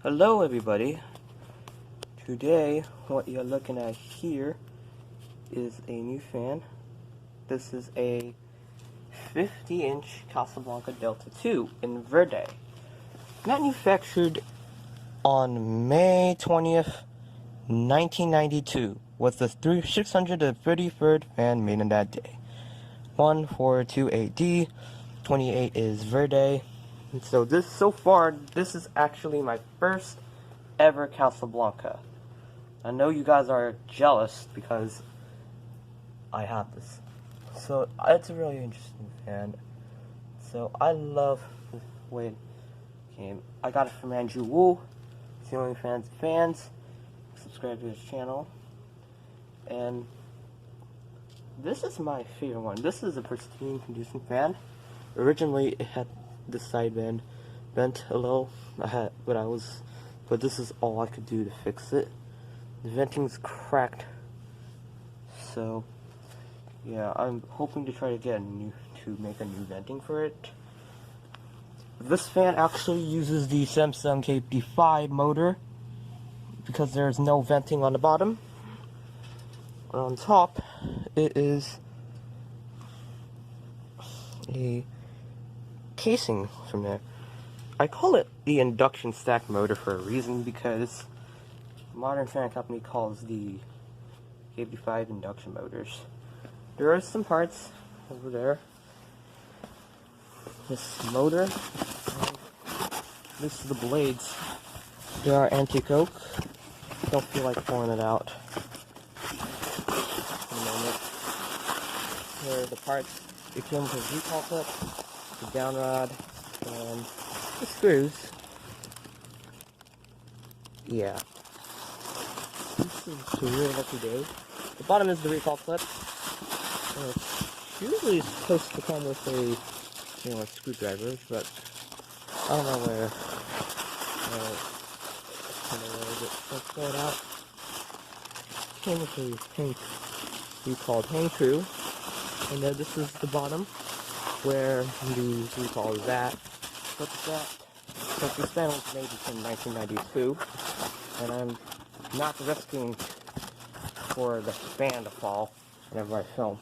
Hello everybody. Today what you're looking at here is a new fan. This is a 50-inch Casablanca Delta 2 in Verde. Manufactured on May 20th, 1992 was the 633rd fan made in that day. 142AD, 28 is Verde. And so this is actually my first ever Casablanca. I know you guys are jealous because I have this. So it's a really interesting fan. So I love the way it came. I got it from Andrew Wu, Ceiling Fans. Subscribe to his channel. And this is my favorite one. This is a pristine condition fan. Originally it had the sideband bent a little, but this is all I could do to fix it. The venting's cracked, so yeah, I'm hoping to try to make a new venting for it. This fan actually uses the Samsung KP5 motor because there's no venting on the bottom. And on top, it is a casing from there. I call it the induction stack motor for a reason, because modern fan company calls the KP5 induction motors. There are some parts over there. This motor, this is the blades. They are anti-coke. Don't feel like pulling it out in a moment. Here are the parts. It came with a recall clip, the down rod, and the screws. Yeah. This is a really lucky day. The bottom is the recall clip. And it's usually supposed to come with a screwdriver, but I don't know where it pull it out. It came with a tank recalled hang screw. And then this is the bottom where the recall is at. But this fan was made in 1992, and I'm not risking for the fan to fall whenever I film.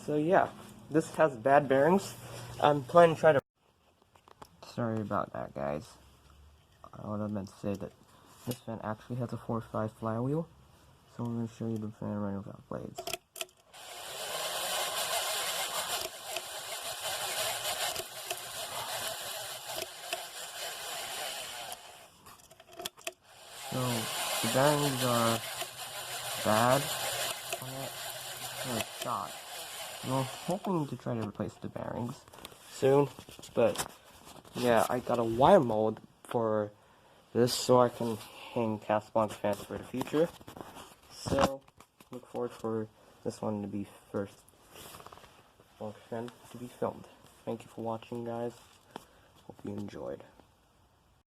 So yeah, this has bad bearings. I'm planning to try to... Sorry about that, guys. I would have meant to say that this fan actually has a 4.5 flywheel, so I'm going to show you the fan running without blades. So, the bearings are bad on it. They're shot. I'm hoping to try to replace the bearings soon, but yeah, I got a wire mold for this so I can hang Casablanca fans for the future. So, look forward for this one to be first fan to be filmed. Thank you for watching, guys. Hope you enjoyed.